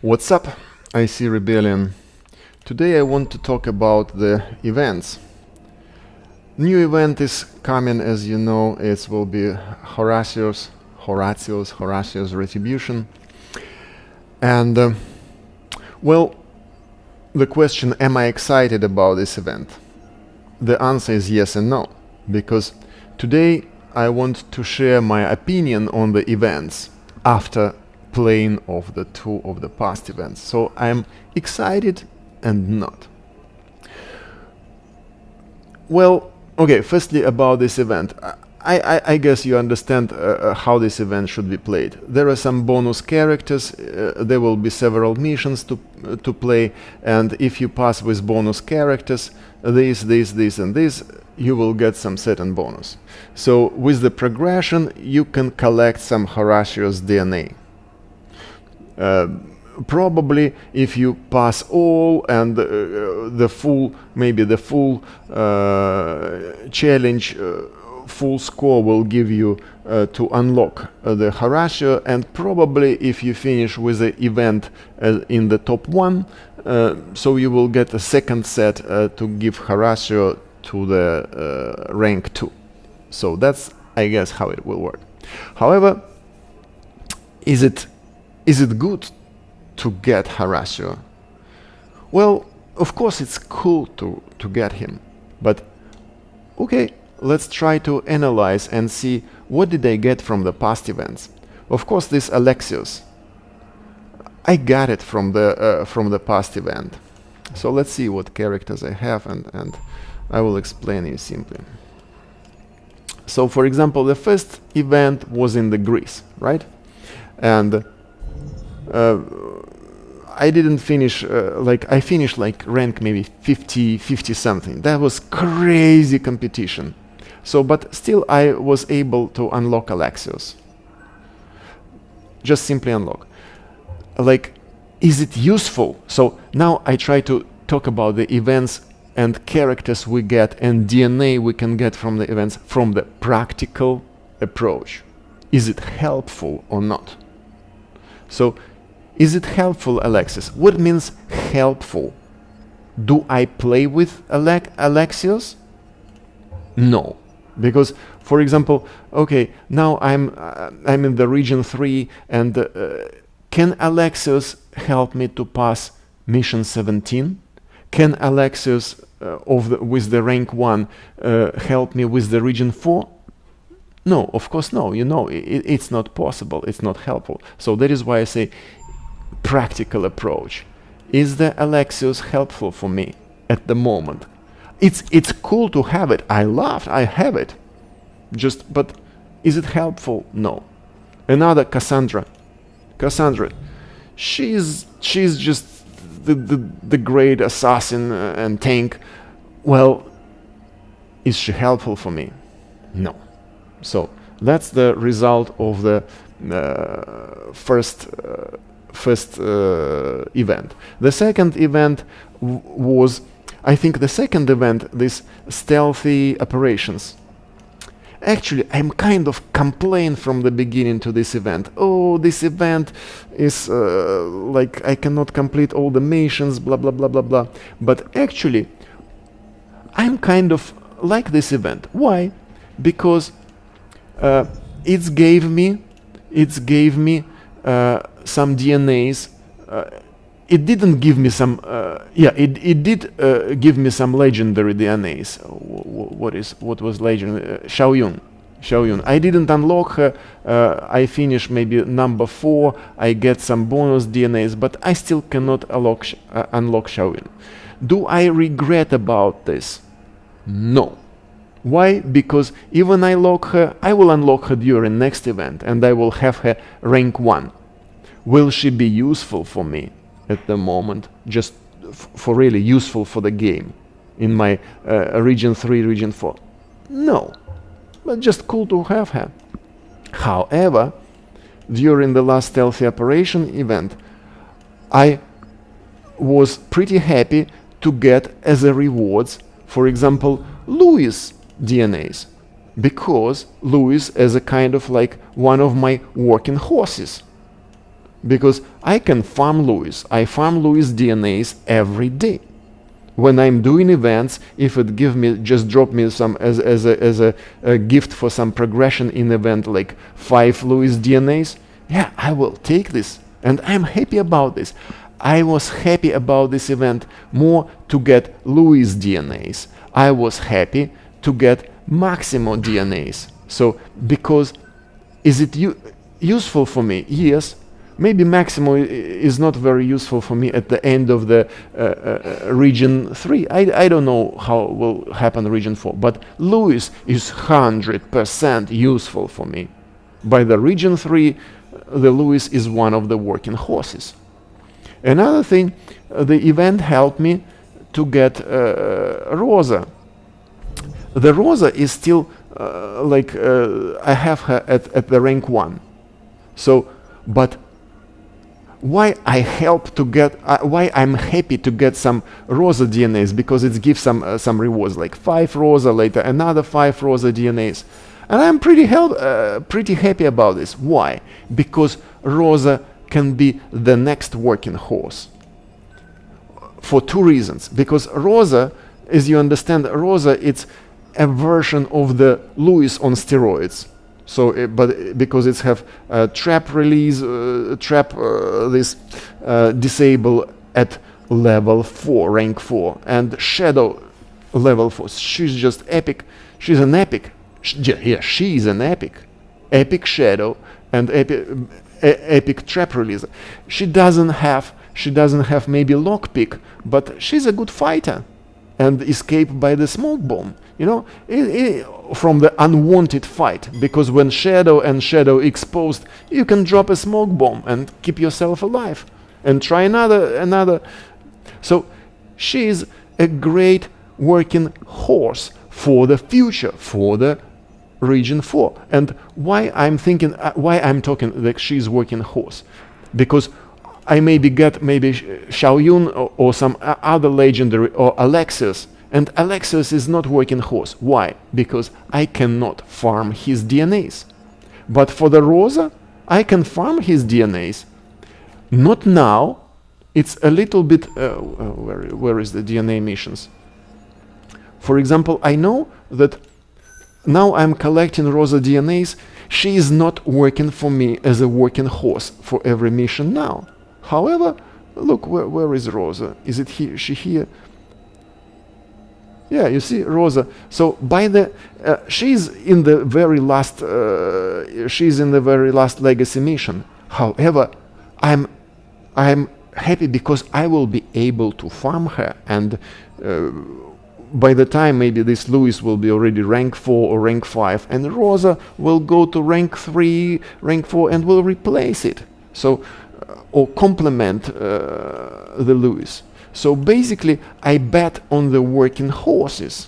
What's up? I see Rebellion. Today I want to talk about the events. New event is coming, as you know. It will be Horacio's retribution. And well, the question, am I excited about this event? The answer is yes and no, because today I want to share my opinion on the events after playing of the two of the past events. So I'm excited and not. Well, okay, firstly about this event. I guess you understand how this event should be played. There are some bonus characters, there will be several missions to play, and if you pass with bonus characters, this, and this, you will get some certain bonus. So with the progression, you can collect some Horacio's DNA. Probably if you pass all and the full challenge, full score will give you to unlock the Horacio, and probably if you finish with the event in the top 1, so you will get a second set to give Horacio to the rank 2. So that's, I guess, how it will work. However, is it good to get Horacio? Well, of course it's cool to get him, but okay, let's try to analyze and see what did I get from the past events. Of course, this Alexios, I got it from the past event. So let's see what characters I have, and I will explain you simply. So for example, the first event was in the Greece, right? And I didn't finish, I finished like rank maybe 50 something. That was crazy competition. So, but still I was able to unlock Alexios. Just simply unlock. Like, is it useful? So now I try to talk about the events and characters we get and DNA we can get from the events from the practical approach. Is it helpful or not? So, is it helpful, Alexis? What means helpful? Do I play with Alexios? No, because, for example, okay, now I'm in the region 3, and can Alexios help me to pass mission 17? Can Alexios with the rank 1 help me with the region 4? No, of course no. You know, it's not possible. It's not helpful. So that is why I say practical approach. Is the Alexios helpful for me at the moment? It's cool to have it. I have it. But is it helpful? No. Another Cassandra. She's just the great assassin and tank. Well, is she helpful for me? No. So that's the result of the first event. The second event was, I think the second event, this stealthy operations. Actually, I'm kind of complain from the beginning to this event. Oh, this event is like I cannot complete all the missions, blah blah blah blah blah. But actually, I'm kind of like this event. Why? Because it gave me some DNAs. It didn't give me some. It did give me some legendary DNAs. What was legendary? Xiaoyun. I didn't unlock her. I finished maybe number 4. I get some bonus DNAs, but I still cannot unlock Xiaoyun. Do I regret about this? No. Why? Because even I will unlock her during next event, and I will have her rank 1. Will she be useful for me at the moment? Just for really useful for the game in my region 3, region 4? No. But just cool to have her. However, during the last stealthy operation event, I was pretty happy to get as a rewards, for example, Louis DNAs, because Louis is a kind of like one of my working horses. because I can farm Lewis. I farm Lewis DNAs every day. When I'm doing events, if it just drop me some as a gift for some progression in event, like 5 Lewis DNAs, yeah, I will take this, and I'm happy about this. I was happy about this event more to get Lewis DNAs. I was happy to get Maximo DNAs. So because is it useful for me? Yes. Maybe Maximo is not very useful for me at the end of the region 3. I don't know how will happen region 4, but Lewis is 100% useful for me. By the region 3, the Lewis is one of the working horses. Another thing, the event helped me to get Rosa. The Rosa is still I have her at the rank 1. So, but why why I'm happy to get some Rosa DNAs, because it gives some rewards, like 5 Rosa, later another 5 Rosa DNAs, and I'm pretty happy about this. Why? Because Rosa can be the next working horse for 2 reasons. Because Rosa, as you understand, Rosa, it's a version of the Lewis on steroids. So, but because it's have trap release, disable at level 4, rank 4, and shadow level 4. She's just epic. She's an epic. Yeah, she's an epic. Epic shadow and epic trap release. She doesn't have maybe lockpick, but she's a good fighter, and escape by the smoke bomb. You know, from the unwanted fight, because when shadow and shadow exposed, you can drop a smoke bomb and keep yourself alive and try another. So she's a great working horse for the future, for the region 4. And why I'm talking that she's working horse, because I get Xiao Yun or some other legendary, or Alexios. And Alexios is not working horse. Why? Because I cannot farm his DNAs. But for the Rosa, I can farm his DNAs. Not now. It's a little bit... where is the DNA missions? For example, I know that now I'm collecting Rosa DNAs. She is not working for me as a working horse for every mission now. However, look, where is Rosa? Is it here? She here? Yeah, you see Rosa. So by the she's in the very last legacy mission. However, I'm happy because I will be able to farm her, and by the time maybe this Lewis will be already rank 4 or rank 5, and Rosa will go to rank 3, rank 4, and will replace it. So or complement the Lewis. So basically, I bet on the working horses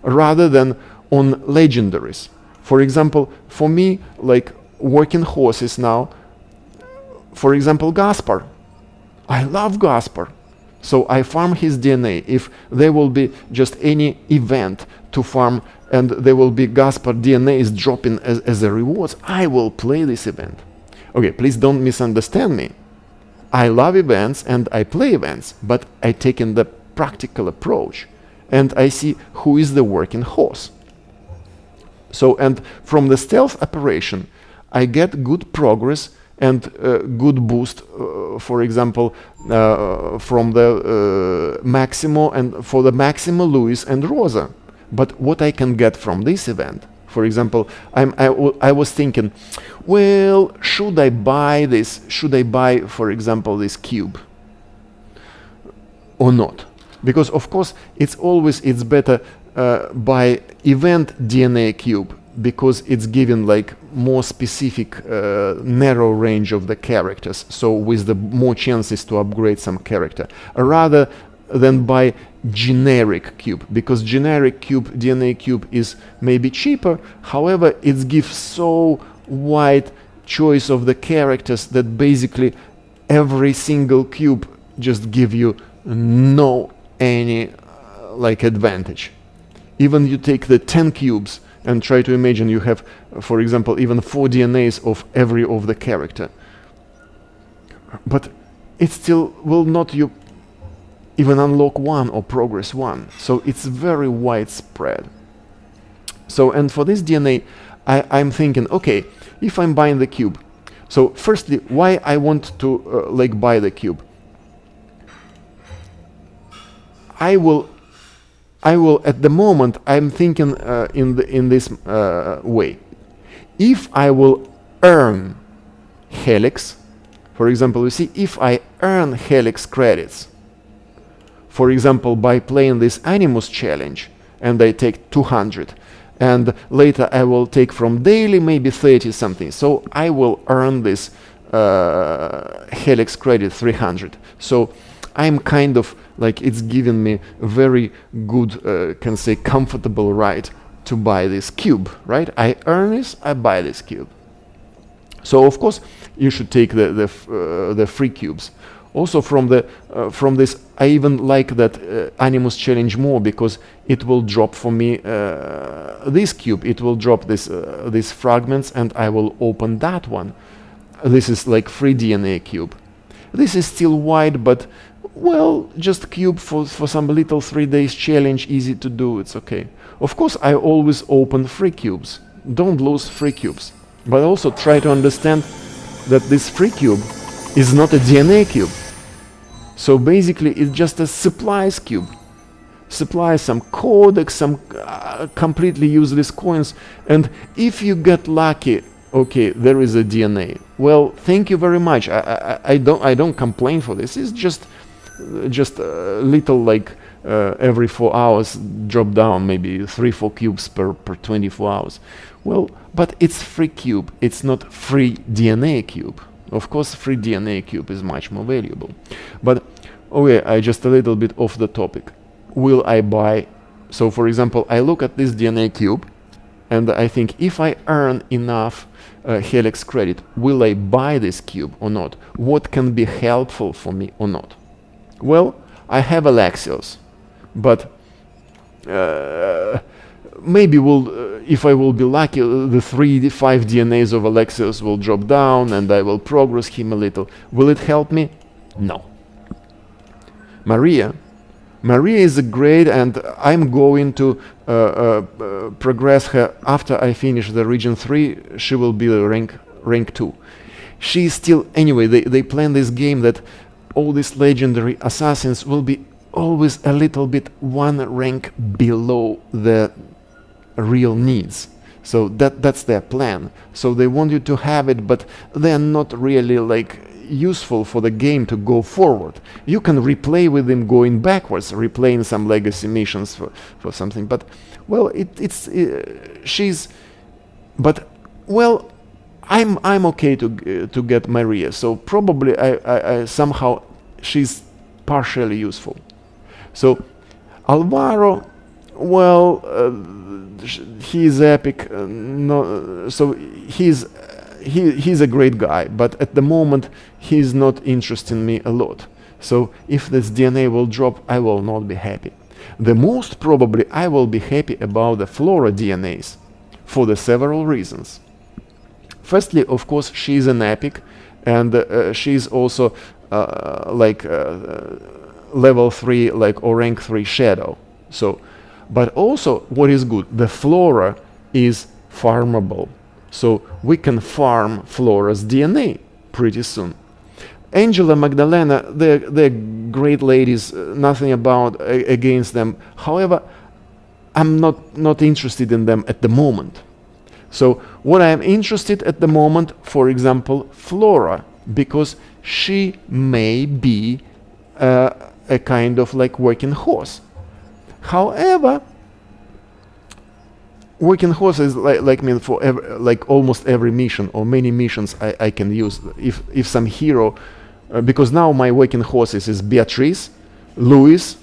rather than on legendaries. For example, for me, like working horses now, for example, Gaspar. I love Gaspar. So I farm his DNA. If there will be just any event to farm and there will be Gaspar DNA is dropping as a rewards, I will play this event. Okay, please don't misunderstand me. I love events and I play events, but I take in the practical approach and I see who is the working horse. So, and from the stealth operation, I get good progress and good boost, for example, from the Maximo and for the Maximo, Lewis and Rosa. But what I can get from this event, for example, I was thinking, well, should I buy this? Should I buy, for example, this cube or not? Because of course it's better buy event DNA cube, because it's given like more specific narrow range of the characters, so with the more chances to upgrade some character, rather than buy generic cube, because generic cube DNA cube is maybe cheaper, however it gives so wide choice of the characters that basically every single cube just give you no any like advantage. Even you take the 10 cubes and try to imagine you have, for example, even 4 DNAs of every of the character. but it still will not you even unlock 1 or progress 1. So it's very widespread. So, and for this DNA, I'm thinking, okay, if I'm buying the cube, so firstly, why I want to like buy the cube? I will at the moment, I'm thinking in this way. If I will earn Helix, for example, you see, if I earn Helix credits, for example, by playing this Animus challenge, and I take 200, and later I will take from daily maybe 30 something, so I will earn this Helix credit 300. So I'm kind of like, it's giving me a very good, can say, comfortable right to buy this cube, right? I earn this, I buy this cube. So of course you should take the free cubes. Also from this, I even like that Animus challenge more, because it will drop for me this cube. It will drop these fragments, and I will open that one. This is like free DNA cube. This is still wide, but well, just cube for some little 3 days challenge, easy to do, it's okay. Of course, I always open free cubes. Don't lose free cubes. But also try to understand that this free cube is not a DNA cube. So basically, it's just a supplies cube. Supplies some codex, some completely useless coins, and if you get lucky, okay, there is a DNA. Well, thank you very much. I don't complain for this. It's just a little, like every 4 hours drop down, maybe 3-4 cubes per 24 hours. Well, but it's free cube. It's not free DNA cube. Of course, free DNA cube is much more valuable. But okay, I just a little bit off the topic. Will I buy? So for example, I look at this DNA cube, and I think, if I earn enough Helix credit, will I buy this cube or not? What can be helpful for me or not? Well, I have Alexios, but maybe if I will be lucky, the 3-5 DNAs of Alexios will drop down, and I will progress him a little. Will it help me? No. Maria is a great, and I'm going to progress her after I finish the region 3. She will be the rank 2. She's still, anyway, they plan this game that all these legendary assassins will be always a little bit 1 rank below the real needs. So that's their plan. So they want you to have it, but they're not really like useful for the game to go forward. You can replay with them going backwards, replaying some legacy missions for something. But well, I'm okay to get Maria. So probably I somehow she's partially useful. So Alvaro, well, he's epic. So he's a great guy, but at the moment he's not interesting me a lot. So if this DNA will drop, I will not be happy. The most probably I will be happy about the Flora DNAs for the several reasons. Firstly, of course, she's an epic, and she's also level 3 or rank 3 shadow. So, but also what is good, the Flora is farmable. So we can farm Flora's DNA pretty soon. Angela, Magdalena, they're great ladies, nothing against them. However, I'm not interested in them at the moment. So what I'm interested at the moment, for example, Flora, because she may be a kind of like working horse. However, working horse is like me for almost every mission or many missions I can use. If some hero, because now my working horses is Beatrice, Luis,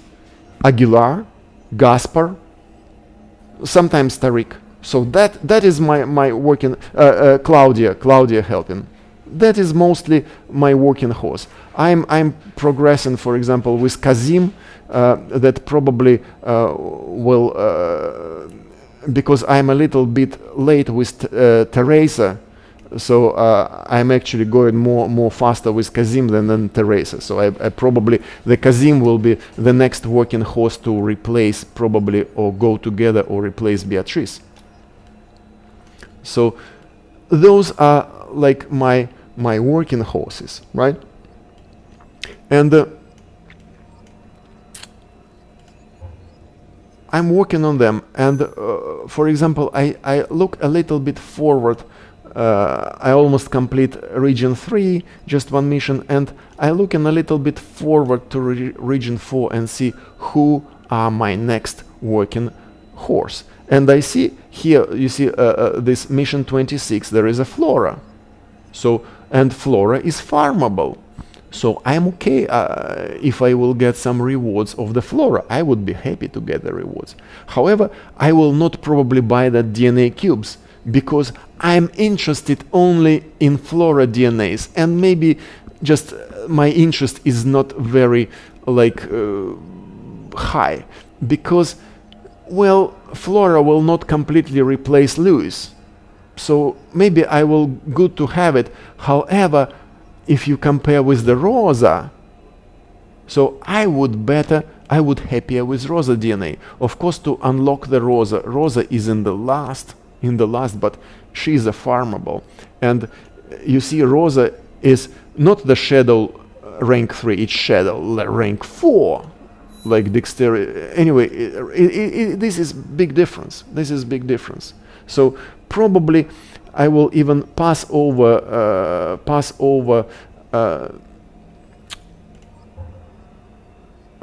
Aguilar, Gaspar, sometimes Tariq. So that is my working Claudia helping. That is mostly my working horse. I'm progressing, for example, with Kazim. That probably will. Because I'm a little bit late with Teresa, So I'm actually going more faster with Kazim than Teresa. So I probably, the Kazim will be the next working horse to replace probably, or go together or replace Beatrice. So those are like my working horses, right? And I'm working on them. And for example, I look a little bit forward. I almost complete region 3, just one mission, and I look in a little bit forward to region 4 and see who are my next working horse. And I see here, you see this mission 26, there is a Flora. So, and Flora is farmable. So I'm okay if I will get some rewards of the Flora. I would be happy to get the rewards. However, I will not probably buy that DNA cubes because I'm interested only in Flora DNAs, and maybe just my interest is not very like high, because well, Flora will not completely replace Lewis. So maybe I will good to have it. However, if you compare with the Rosa, so I would happier with Rosa DNA. Of course, to unlock the Rosa is in the last, but she is a farmable. And you see, Rosa is not the Shadow rank 3, it's Shadow rank 4. Like dexterity. Anyway, this is big difference. This is big difference. So probably I will even pass over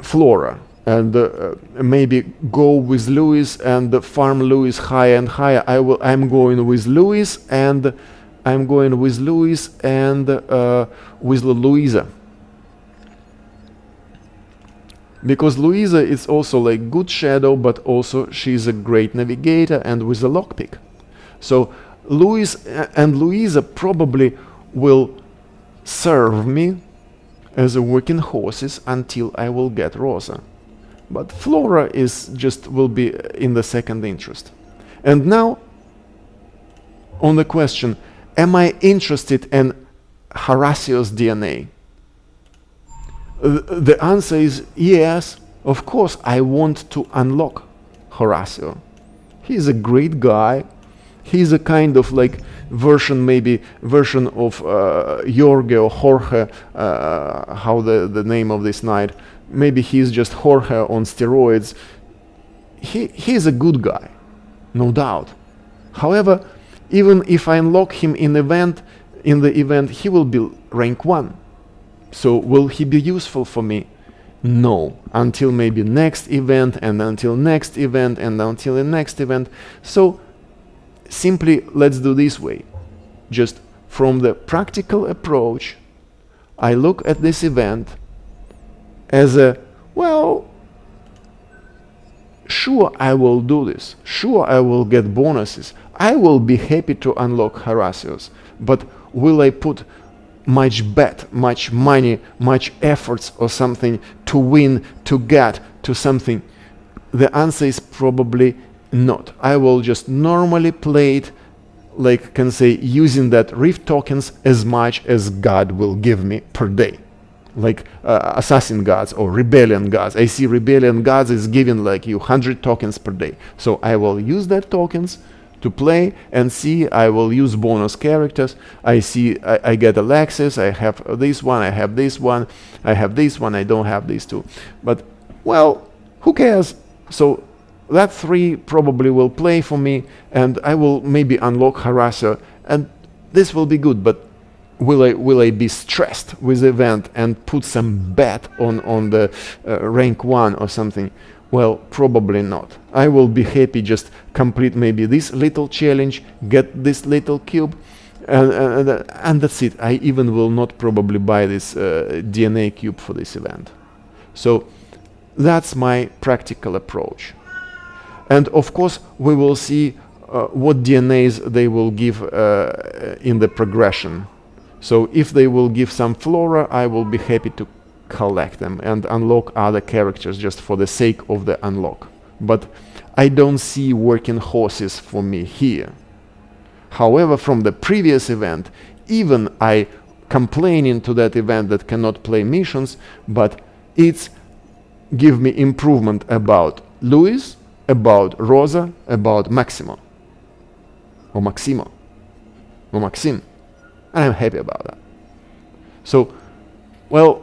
Flora and maybe go with Lewis and farm Lewis higher and higher. I'm going with Lewis and with Louisa. Because Louisa is also like good Shadow, but also she's a great navigator and with a lockpick. So Louis and Louisa probably will serve me as a working horses until I will get Rosa. But Flora is just will be in the second interest. And now on the question, am I interested in Horacio's DNA? The answer is yes. Of course, I want to unlock Horacio. He's a great guy. He's a kind of like version of Jorge or Jorge, how the name of this knight. Maybe he's just Jorge on steroids. He's a good guy, no doubt. However, even if I unlock him in the event, he will be rank 1. So will he be useful for me? No, until maybe next event, and until next event, and until the next event. So simply let's do this way. Just from the practical approach, I look at this event as a, well, sure I will do this. Sure I will get bonuses. I will be happy to unlock Horacio's. But will I put much bet, much money, much efforts or something to win, to get to something? The answer is probably not. I will just normally play it, like can say, using that Rift tokens as much as God will give me per day. Like Assassin Gods or Rebellion Gods. I see Rebellion Gods is giving like you 100 tokens per day. So I will use that tokens to play and see. I will use bonus characters. I see I get Alexis, I have this one, I have this one, I have this one, I don't have these two. But well, who cares? So that 3 probably will play for me, and I will maybe unlock Horacio, and this will be good. But will I be stressed with the event and put some bet on the rank 1 or something? Well, probably not. I will be happy just complete maybe this little challenge, get this little cube, and that's it. I even will not probably buy this DNA cube for this event. So that's my practical approach. And of course, we will see what DNAs they will give in the progression. So if they will give some Flora, I will be happy to collect them and unlock other characters just for the sake of the unlock. But I don't see working horses for me here. However, from the previous event, even I complaining to that event that cannot play missions, but it's give me improvement about Luis, about Rosa, about Maximo, or Maximo, or Maxim, and I'm happy about that. So, well,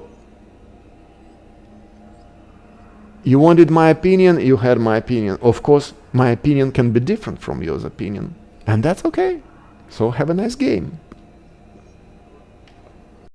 you wanted my opinion, you had my opinion. Of course, my opinion can be different from yours opinion, and that's okay. So have a nice game.